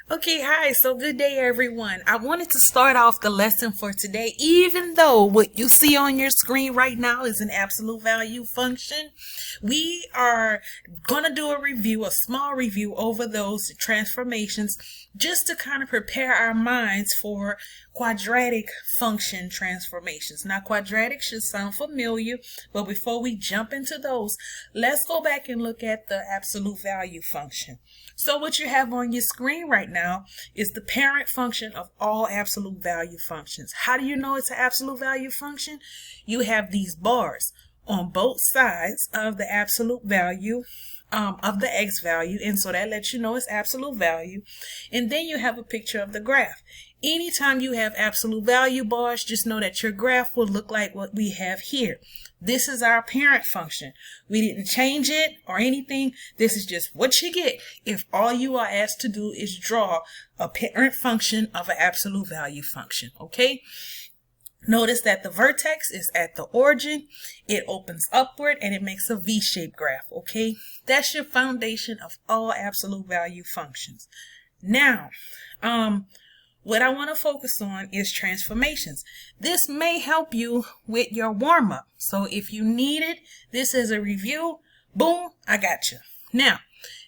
Okay, hi. So good day, everyone. I wanted to start off the lesson for today, even though what you see on your screen right now is an absolute value function. We are going to do a small review over those transformations just to kind of prepare our minds for quadratic function transformations. Now, quadratic should sound familiar, but before we jump into those, let's go back and look at the absolute value function. So what you have on your screen right now is the parent function of all absolute value functions. How do you know it's an absolute value function? You have these bars on both sides of the absolute value of the x value, and so that lets you know it's absolute value. And then you have a picture of the graph. Anytime you have absolute value bars, just know that your graph will look like what we have here. This is our parent function. We didn't change it or anything. This is just what you get if all you are asked to do is draw a parent function of an absolute value function, okay? Notice that the vertex is at the origin, it opens upward, and it makes a V-shaped graph, okay? That's your foundation of all absolute value functions. Now, what I want to focus on is transformations. This may help you with your warm-up. So if you need it, this is a review. Boom, I got you. Now,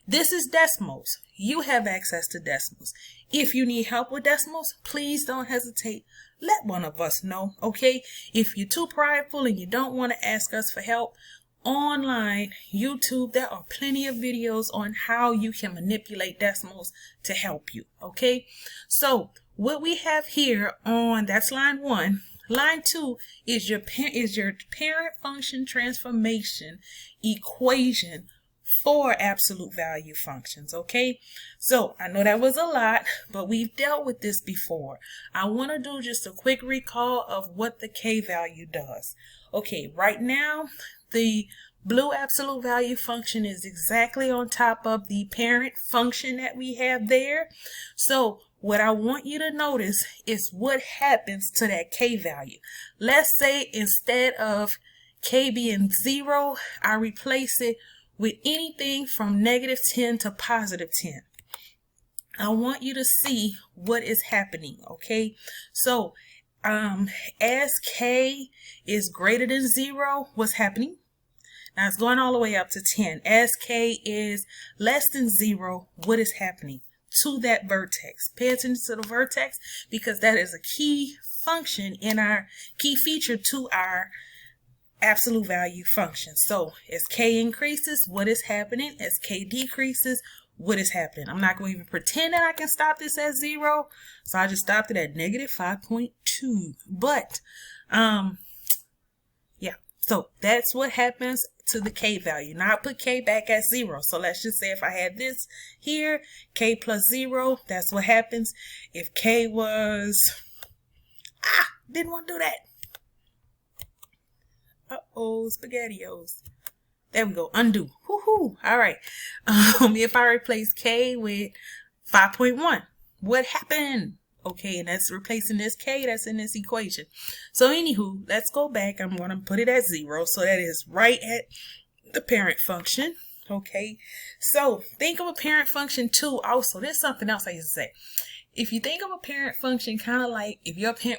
this is Desmos. You have access to Desmos. If you need help with Desmos, please don't hesitate. Let one of us know, okay? If you're too prideful and you don't want to ask us for help, online, YouTube, there are plenty of videos on how you can manipulate Desmos to help you, okay? So what we have here that's line 1. Line 2 is your parent function transformation equation for absolute value functions, okay? So I know that was a lot, but we've dealt with this before. I want to do just a quick recall of what the K value does. Okay, right now, the blue absolute value function is exactly on top of the parent function that we have there. So what I want you to notice is what happens to that K value. Let's say instead of K being 0, I replace it with anything from -10 to +10. I want you to see what is happening, okay? So as K is greater than 0, what's happening? Now it's going all the way up to 10. As K is less than 0, what is happening to that vertex? Pay attention to the vertex because that is a key function in our key feature to our absolute value function. So as K increases, what is happening? As K decreases, what is happening? I'm not going to even pretend that I can stop this at 0. So I just stopped it at -5.2. But yeah, so that's what happens to the K value. Now I put K back at 0. So let's just say if I had this here, K plus 0, that's what happens. If K was, didn't want to do that. Uh-oh, SpaghettiOs. There we go, undo. Woohoo! All right. If I replace K with 5.1, what happened? Okay, and that's replacing this K that's in this equation. So anywho, let's go back. I'm going to put it at 0. So that is right at the parent function. Okay, so think of a parent function too. Also, there's something else I used to say. If you think of a parent function kind of like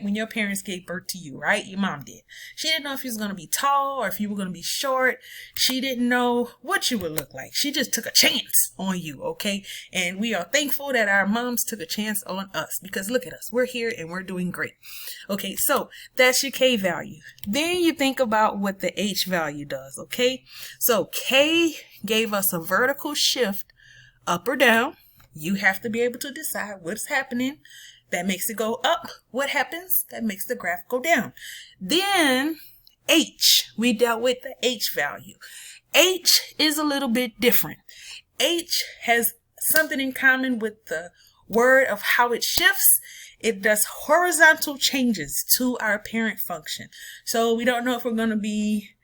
when your parents gave birth to you, right? Your mom did. She didn't know if you was going to be tall or if you were going to be short. She didn't know what you would look like. She just took a chance on you, okay? And we are thankful that our moms took a chance on us because look at us. We're here and we're doing great. Okay, so that's your K value. Then you think about what the H value does, okay? So K gave us a vertical shift up or down. You have to be able to decide what's happening. That makes it go up. What happens? That makes the graph go down. Then H, we dealt with the H value. H is a little bit different. H has something in common with the word of how it shifts. It does horizontal changes to our parent function. So we don't know if we're going to be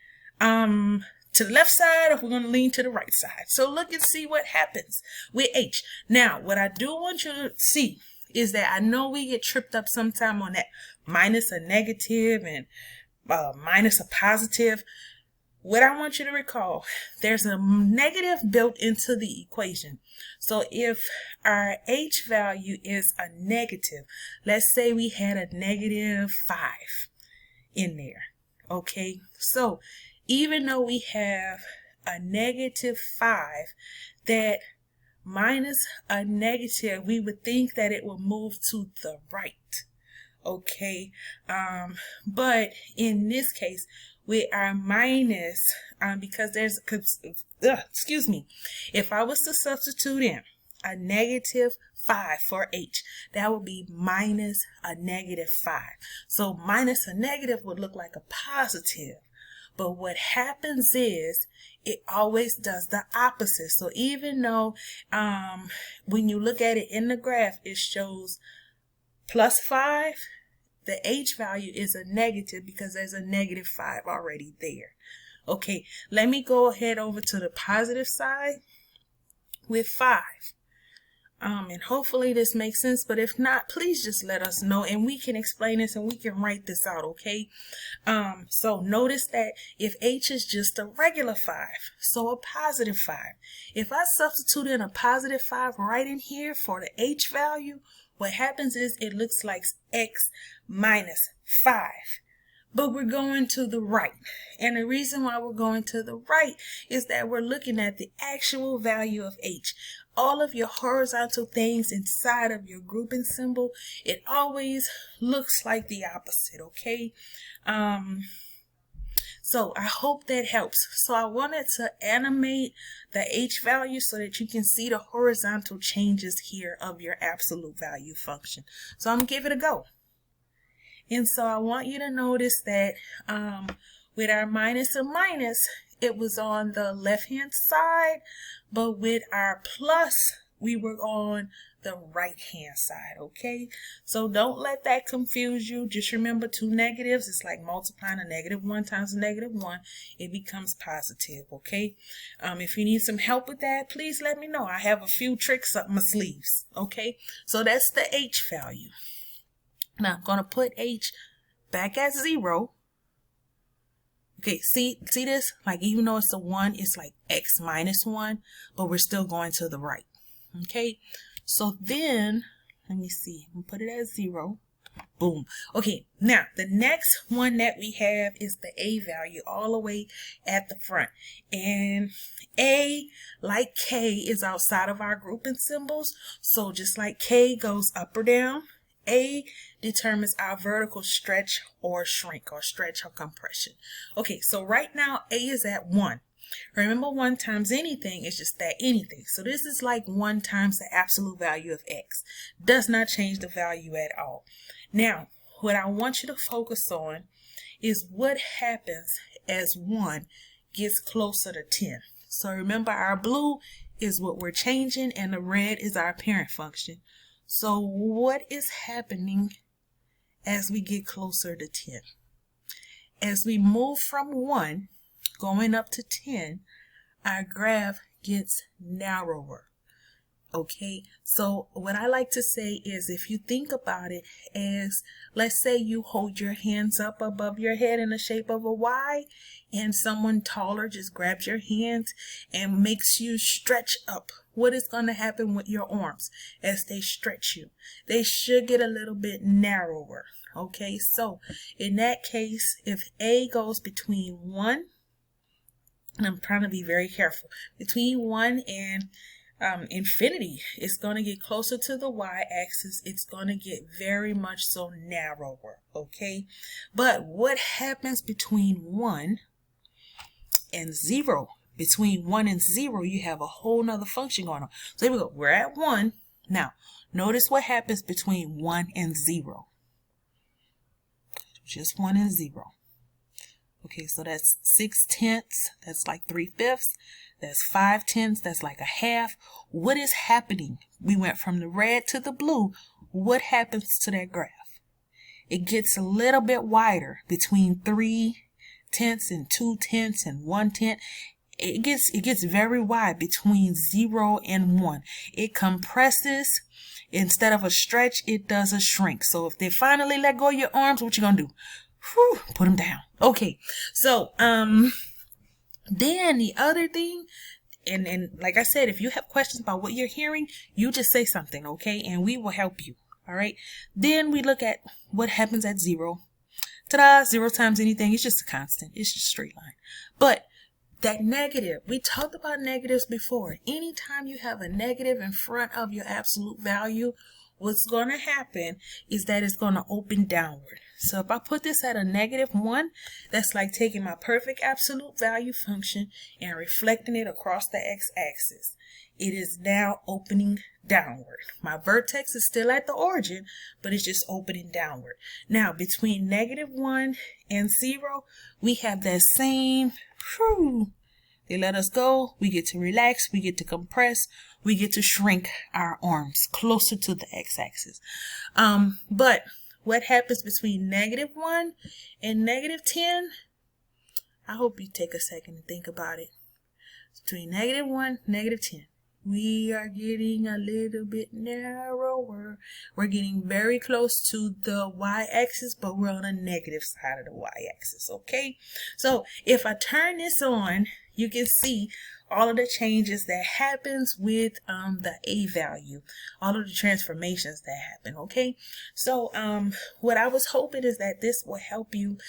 to the left side or if we're going to lean to the right side. So look and see what happens with H. Now, what I do want you to see is that I know we get tripped up sometime on that minus a negative and minus a positive. what I want you to recall, there's a negative built into the equation. So if our H value is a negative, let's say we had a -5 in there. Okay, so even though we have a -5, that minus a negative, we would think that it will move to the right. Okay, but in this case, with our minus, because there's, excuse me, if I was to substitute in a -5 for H, that would be minus a -5. So minus a negative would look like a positive. But what happens is it always does the opposite. So even though when you look at it in the graph, it shows +5, the H value is a negative because there's a -5 already there. Okay, let me go ahead over to the positive side with 5. And hopefully this makes sense, but if not, please just let us know and we can explain this and we can write this out, okay? So notice that if H is just a regular 5, so a +5. If I substitute in a +5 right in here for the H value, what happens is it looks like X minus 5. But we're going to the right. And the reason why we're going to the right is that we're looking at the actual value of H. All of your horizontal things inside of your grouping symbol, it always looks like the opposite, okay? So I hope that helps. So I wanted to animate the H value so that you can see the horizontal changes here of your absolute value function. So I'm going to give it a go. And so I want you to notice that with our minus and minus, it was on the left-hand side, but with our plus, we were on the right-hand side, okay? So don't let that confuse you. Just remember 2 negatives. It's like multiplying a -1 times a -1. It becomes positive, okay? If you need some help with that, please let me know. I have a few tricks up my sleeves, okay? So that's the H value. Now I'm going to put H back at 0. Okay, see this? Like even though it's a 1, it's like X minus 1, but we're still going to the right. Okay, so then, let me see. I'm going to put it at 0. Boom. Okay, now the next one that we have is the A value all the way at the front. And A, like K, is outside of our grouping symbols. So just like K goes up or down, A determines our vertical stretch or shrink, or stretch or compression. Okay, so right now A is at 1. Remember, 1 times anything is just that anything. So this is like 1 times the absolute value of X. Does not change the value at all. Now, what I want you to focus on is what happens as 1 gets closer to 10. So remember, our blue is what we're changing and the red is our parent function. So what is happening as we get closer to 10? As we move from 1 going up to 10, our graph gets narrower. Okay, so what I like to say is, if you think about it as, let's say you hold your hands up above your head in the shape of a Y, and someone taller just grabs your hands and makes you stretch up. What is going to happen with your arms as they stretch you? They should get a little bit narrower. Okay, so in that case, if A goes between 1, and I'm trying to be very careful, between 1 and infinity, it's going to get closer to the y-axis. It's going to get very much so narrower, okay? But what happens between 1 and 0? Between 1 and 0, you have a whole nother function going on. So here we go. We're at 1. Now, notice what happens between 1 and 0. Just 1 and 0. Okay, so that's 6/10. That's like 3/5. That's 5/10. That's like a half. What is happening? We went from the red to the blue. What happens to that graph? It gets a little bit wider between 3/10 and 2/10 and 1/10. It gets very wide between 0 and 1. It compresses. Instead of a stretch, it does a shrink. So if they finally let go of your arms, what you gonna do? Whew, put them down. Okay, so Then the other thing, and like I said, if you have questions about what you're hearing, you just say something, okay? And we will help you, all right? Then we look at what happens at 0. Ta-da, 0 times anything, it's just a constant. It's just a straight line. But that negative, we talked about negatives before. Anytime you have a negative in front of your absolute value, what's going to happen is that it's going to open downward. So if I put this at a -1, that's like taking my perfect absolute value function and reflecting it across the x-axis. It is now opening downward. My vertex is still at the origin, but it's just opening downward. Now, between -1 and 0, we have that same, they let us go, we get to relax, we get to compress, we get to shrink our arms closer to the x-axis. But what happens between -1 and -10? I hope you take a second to think about it. Between -1, -10. We are getting a little bit narrower. We're getting very close to the y-axis, but we're on the negative side of the y-axis, okay? So if I turn this on, you can see all of the changes that happens with the A value, all of the transformations that happen, okay? So what I was hoping is that this will help you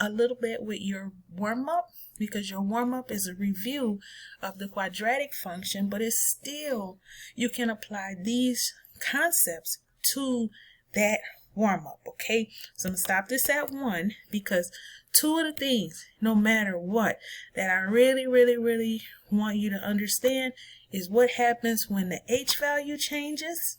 a little bit with your warm-up, because your warm-up is a review of the quadratic function, but it's still, you can apply these concepts to that warm-up, okay? So I'm going to stop this at 1, because 2 of the things, no matter what, that I really want you to understand is what happens when the H value changes.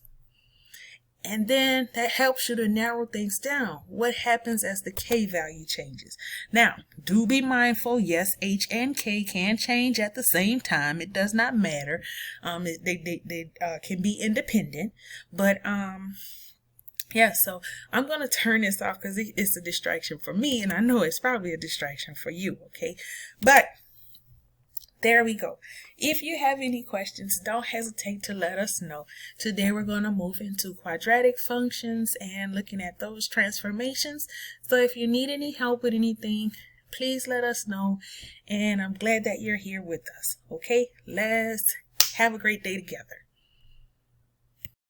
And then that helps you to narrow things down. What happens as the K value changes? Now, do be mindful. Yes, H and K can change at the same time. It does not matter. They can be independent. But yeah, so I'm going to turn this off because it's a distraction for me. And I know it's probably a distraction for you, okay? But there we go. If you have any questions, don't hesitate to let us know. Today we're going to move into quadratic functions and looking at those transformations. So if you need any help with anything, please let us know. And I'm glad that you're here with us. Okay, let's have a great day together.